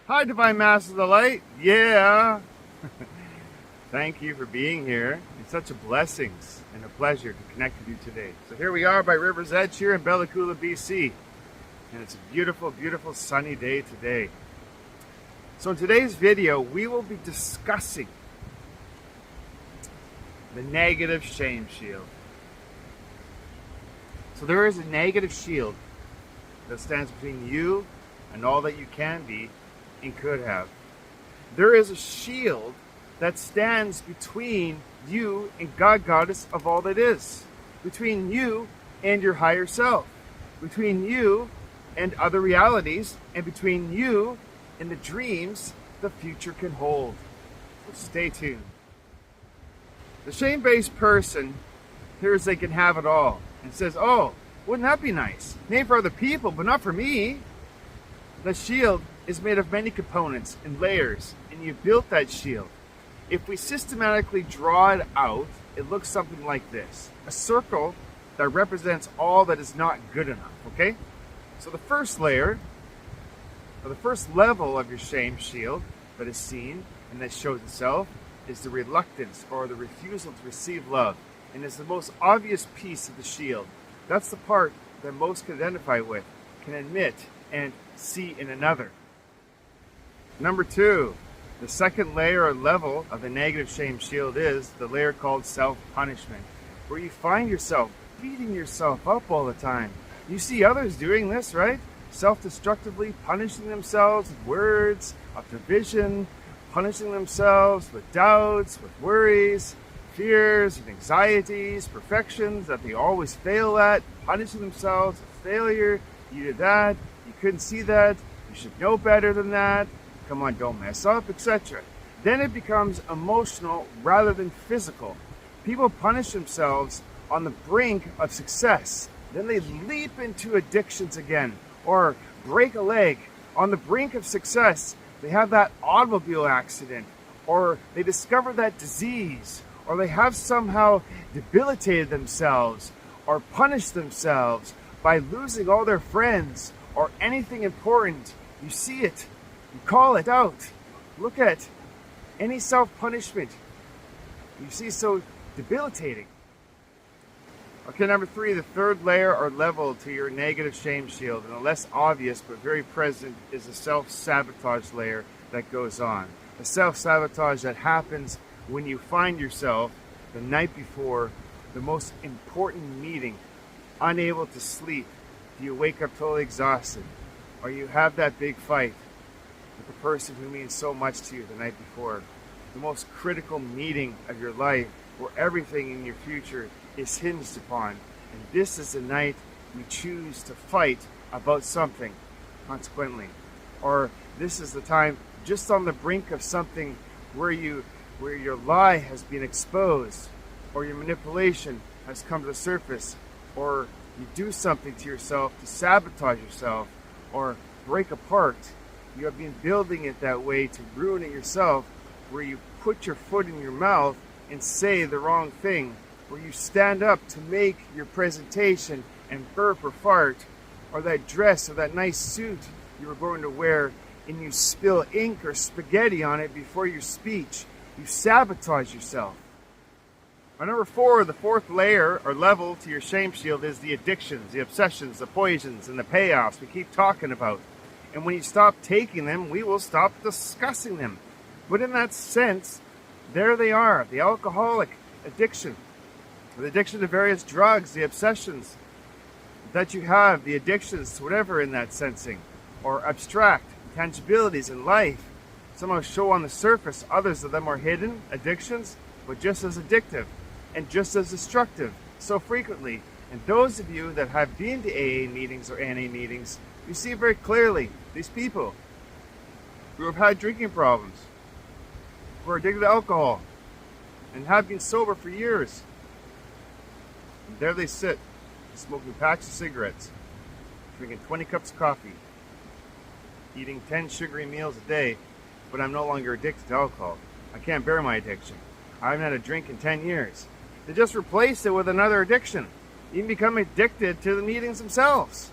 Hi, Divine Masters of the Light. Yeah. Thank you for being here. It's such a blessing and a pleasure to connect with you today. So here we are by River's Edge here in Bella Coola, BC. And it's a beautiful, beautiful sunny day today. So in today's video, we will be discussing the negative shame shield. So there is a negative shield that stands between you and all that you can be and could have. There is a shield that stands between you and God, Goddess of all that is, between you and your higher self, between you and other realities, and between you and the dreams the future can hold. So stay tuned. The shame-based person hears they can have it all and says, "Oh, wouldn't that be nice? Maybe for other people, but not for me." The shield is made of many components and layers, and you built that shield. If we systematically draw it out, it looks something like this. A circle that represents all that is not good enough, okay? So the first layer, or the first level of your shame shield that is seen and that shows itself is the reluctance or the refusal to receive love. And it's the most obvious piece of the shield. That's the part that most can identify with, can admit, and see in another. Number two, the second layer or level of the negative shame shield is the layer called self-punishment, where you find yourself beating yourself up all the time. You see others doing this, right? Self-destructively punishing themselves with words of division, punishing themselves with doubts, with worries, fears and anxieties, perfections that they always fail at, punishing themselves with failure. You did that, you couldn't see that, you should know better than that, come on, don't mess up, etc. Then it becomes emotional rather than physical. People punish themselves on the brink of success. Then they leap into addictions again, or break a leg. On the brink of success, they have that automobile accident, or they discover that disease, or they have somehow debilitated themselves, or punished themselves by losing all their friends, or anything important. You see it. You call it out. Look at any self-punishment you see so debilitating. Okay, number three, the third layer or level to your negative shame shield, and the less obvious but very present, is the self-sabotage layer that goes on. The self-sabotage that happens when you find yourself the night before the most important meeting, unable to sleep. Do you wake up totally exhausted? Or you have that big fight with the person who means so much to you the night before. The most critical meeting of your life, where everything in your future is hinged upon. And this is the night you choose to fight about something, consequently. Or this is the time just on the brink of something where your lie has been exposed, or your manipulation has come to the surface, or you do something to yourself to sabotage yourself, or break apart. You have been building it that way to ruin it yourself, where you put your foot in your mouth and say the wrong thing, where you stand up to make your presentation and burp or fart, or that dress or that nice suit you were going to wear, and you spill ink or spaghetti on it before your speech. You sabotage yourself. Number four, the fourth layer or level to your shame shield is the addictions, the obsessions, the poisons, and the payoffs we keep talking about. And when you stop taking them, we will stop discussing them. But in that sense, there they are, the alcoholic addiction, the addiction to various drugs, the obsessions that you have, the addictions to whatever in that sensing, or abstract intangibilities in life, somehow show on the surface. Others of them are hidden addictions, but just as addictive and just as destructive so frequently. And those of you that have been to AA meetings or NA meetings, you see very clearly these people who have had drinking problems, who are addicted to alcohol, and have been sober for years. And there they sit, smoking packs of cigarettes, drinking 20 cups of coffee, eating 10 sugary meals a day, but I'm no longer addicted to alcohol. I can't bear my addiction. I haven't had a drink in 10 years. They just replace it with another addiction. Even become addicted to the meetings themselves.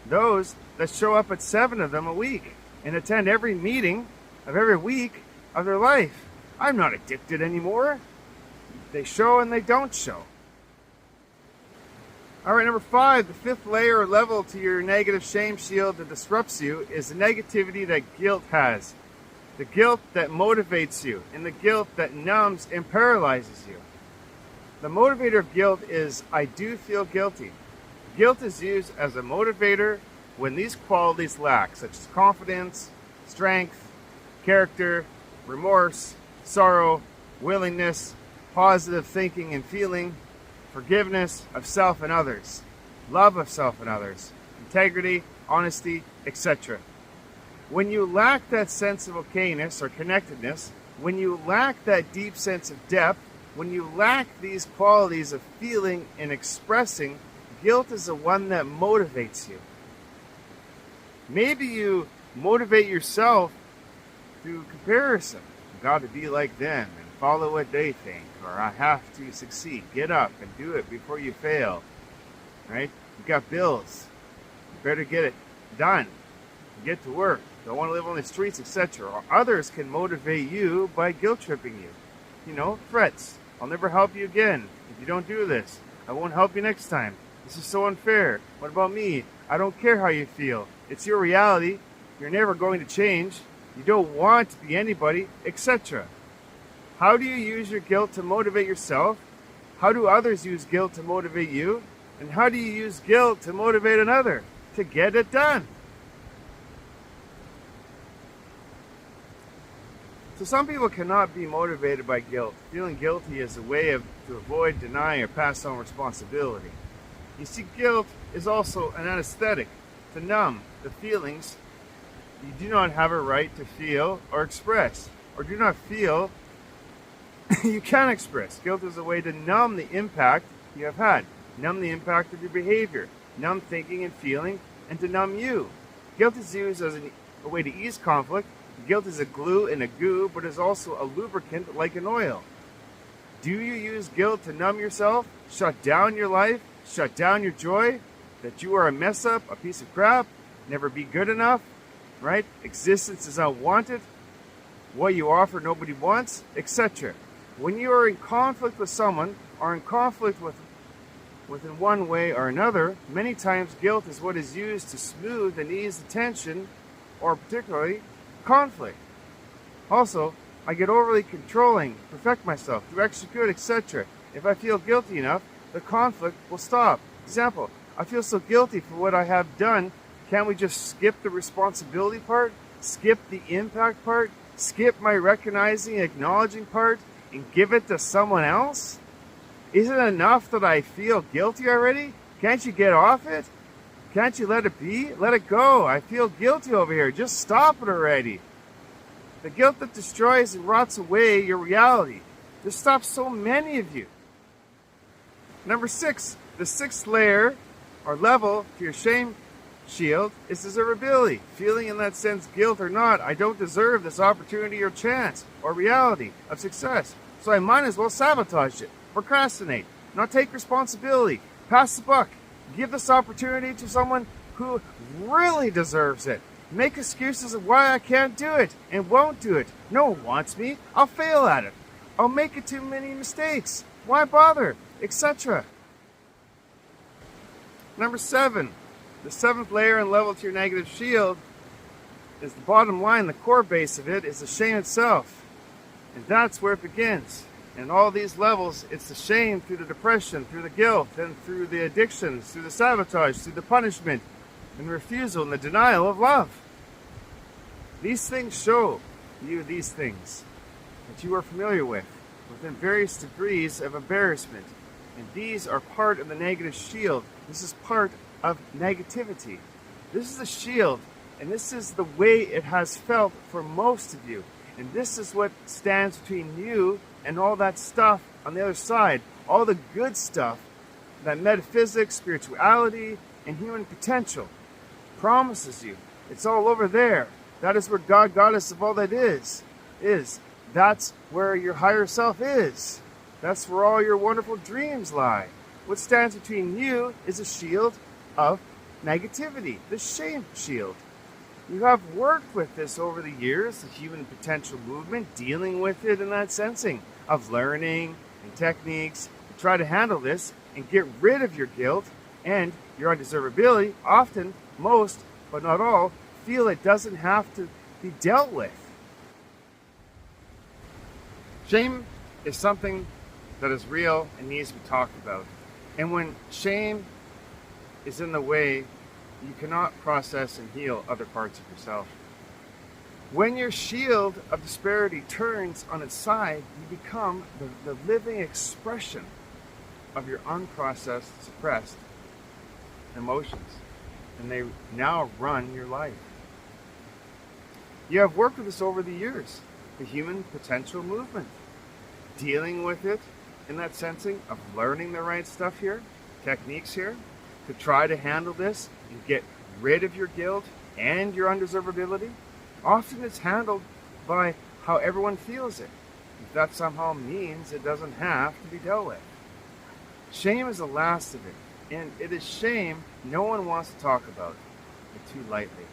Those that show up at 7 of them a week, and attend every meeting of every week of their life. I'm not addicted anymore. They show and they don't show. All right, number 5, the 5th layer or level to your negative shame shield that disrupts you is the negativity that guilt has. The guilt that motivates you and the guilt that numbs and paralyzes you. The motivator of guilt is, I do feel guilty. Guilt is used as a motivator when these qualities lack, such as confidence, strength, character, remorse, sorrow, willingness, positive thinking and feeling, forgiveness of self and others, love of self and others, integrity, honesty, etc. When you lack that sense of okayness or connectedness, when you lack that deep sense of depth, when you lack these qualities of feeling and expressing, guilt is the one that motivates you. Maybe you motivate yourself through comparison. I've got to be like them and follow what they think, or I have to succeed. Get up and do it before you fail. Right? You've got bills. You better get it done. Get to work. Don't want to live on the streets, etc. Or others can motivate you by guilt tripping you. You know, threats. I'll never help you again if you don't do this. I won't help you next time. This is so unfair. What about me? I don't care how you feel. It's your reality. You're never going to change. You don't want to be anybody, etc. How do you use your guilt to motivate yourself? How do others use guilt to motivate you? And how do you use guilt to motivate another to get it done? So some people cannot be motivated by guilt. Feeling guilty is a way to avoid, deny, or pass on responsibility. You see, guilt is also an anesthetic to numb the feelings you do not have a right to feel or express, or do not feel you can express. Guilt is a way to numb the impact you have had, numb the impact of your behavior, numb thinking and feeling, and to numb you. Guilt is used as a way to ease conflict. Guilt is a glue and a goo, but is also a lubricant like an oil. Do you use guilt to numb yourself, shut down your life, shut down your joy, that you are a mess up, a piece of crap, never be good enough, right? Existence is unwanted, what you offer nobody wants, etc. When you are in conflict with someone, or in conflict within one way or another, many times guilt is what is used to smooth and ease the tension, or particularly conflict. Also, I get overly controlling, perfect myself, do extra good, etc. If I feel guilty enough, the conflict will stop. Example, I feel so guilty for what I have done. Can't we just skip the responsibility part? Skip the impact part? Skip my recognizing and acknowledging part and give it to someone else? Isn't it enough that I feel guilty already? Can't you get off it? Can't you let it be? Let it go. I feel guilty over here. Just stop it already. The guilt that destroys and rots away your reality. This stops so many of you. Number 6, the 6th layer or level to your shame shield is desirability. Feeling in that sense, guilt or not, I don't deserve this opportunity or chance or reality of success. So I might as well sabotage it, procrastinate, not take responsibility, pass the buck, give this opportunity to someone who really deserves it. Make excuses of why I can't do it and won't do it. No one wants me. I'll fail at it. I'll make it too many mistakes. Why bother? Etc. Number 7, the 7th layer and level to your negative shield is the bottom line, the core base of it is the shame itself. And that's where it begins. And all these levels, it's the shame through the depression, through the guilt, and through the addictions, through the sabotage, through the punishment, and the refusal, and the denial of love. These things show you these things that you are familiar with, within various degrees of embarrassment. And these are part of the negative shield. This is part of negativity. This is a shield, and this is the way it has felt for most of you. And this is what stands between you and all that stuff on the other side. All the good stuff that metaphysics, spirituality, and human potential promises you. It's all over there. That is where God, goddess of all that is. That's where your higher self is. That's where all your wonderful dreams lie. What stands between you is a shield of negativity, the shame shield. You have worked with this over the years, the human potential movement, dealing with it in that sensing of learning and techniques to try to handle this and get rid of your guilt and your undeservability. Often, most, but not all, feel it doesn't have to be dealt with. Shame is something that is real and needs to be talked about. And when shame is in the way, you cannot process and heal other parts of yourself. When your shield of disparity turns on its side, you become the living expression of your unprocessed, suppressed emotions. And they now run your life. You have worked with this over the years, the human potential movement. Dealing with it in that sensing of learning the right stuff here, techniques here, to try to handle this and get rid of your guilt and your undeservability. Often it's handled by how everyone feels it. If that somehow means it doesn't have to be dealt with. Shame is the last of it, and it is shame no one wants to talk about it too lightly.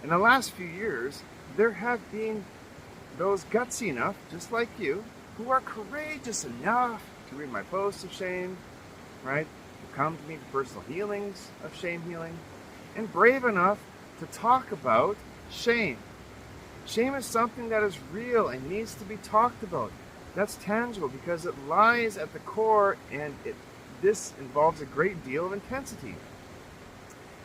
In the last few years, there have been those gutsy enough, just like you, who are courageous enough to read my posts of shame, right? To come to me for personal healings of shame healing, and brave enough to talk about shame. Shame is something that is real and needs to be talked about. That's tangible because it lies at the core, and this involves a great deal of intensity.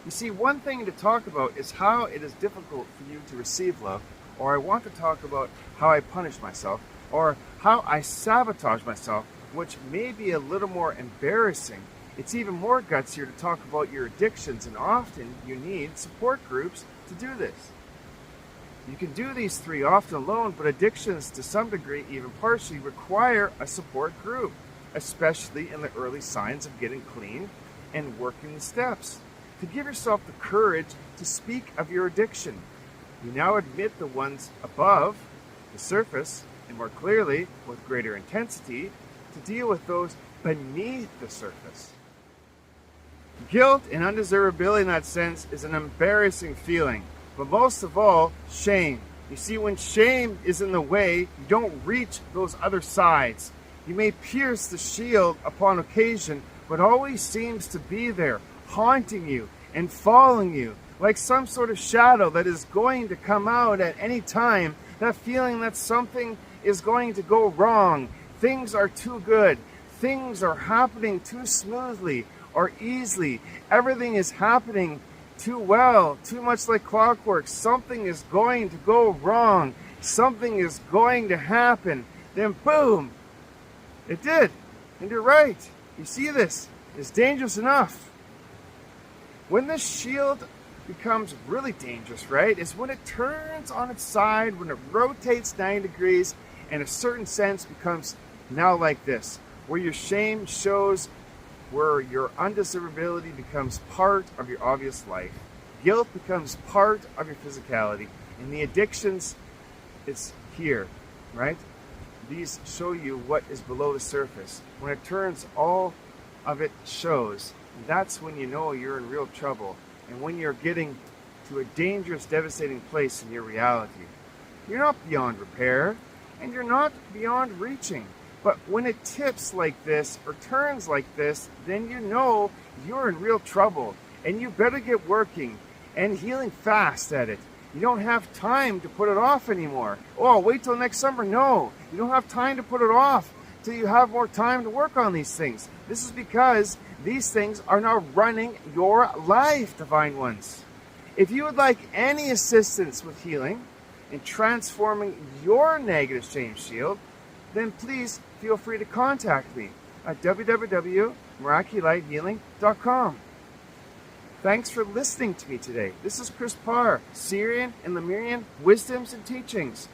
You see, one thing to talk about is how it is difficult for you to receive love, or I want to talk about how I punish myself, or how I sabotage myself, which may be a little more embarrassing. It's even more gutsier to talk about your addictions, and often you need support groups to do this. You can do these three often alone, but addictions to some degree, even partially, require a support group, especially in the early signs of getting clean and working the steps. To give yourself the courage to speak of your addiction. You now admit the ones above the surface, and more clearly, with greater intensity, to deal with those beneath the surface. Guilt and undesirability in that sense is an embarrassing feeling, but most of all, shame. You see, when shame is in the way, you don't reach those other sides. You may pierce the shield upon occasion, but always seems to be there, haunting you and following you, like some sort of shadow that is going to come out at any time, that feeling that something is going to go wrong. Things are too good. Things are happening too smoothly or easily. Everything is happening too well, too much like clockwork. Something is going to go wrong. Something is going to happen. Then boom, it did. And you're right. You see this. It's dangerous enough. When this shield becomes really dangerous, right, is when it turns on its side, when it rotates 90 degrees, and a certain sense becomes now like this, where your shame shows, where your undeservability becomes part of your obvious life. Guilt becomes part of your physicality, and the addictions, it's here, right? These show you what is below the surface. When it turns, all of it shows. That's when you know you're in real trouble, and when you're getting to a dangerous, devastating place in your reality. You're not beyond repair, and you're not beyond reaching. But when it tips like this, or turns like this, then you know you're in real trouble, and you better get working and healing fast at it. You don't have time to put it off anymore. Oh, I'll wait till next summer. No, you don't have time to put it off till you have more time to work on these things. This is because these things are now running your life, divine ones. If you would like any assistance with healing and transforming your negative shame shield, then please feel free to contact me at www.miraculighthealing.com. Thanks for listening to me today. This is Chris Parr, Syrian and Lemurian Wisdoms and Teachings.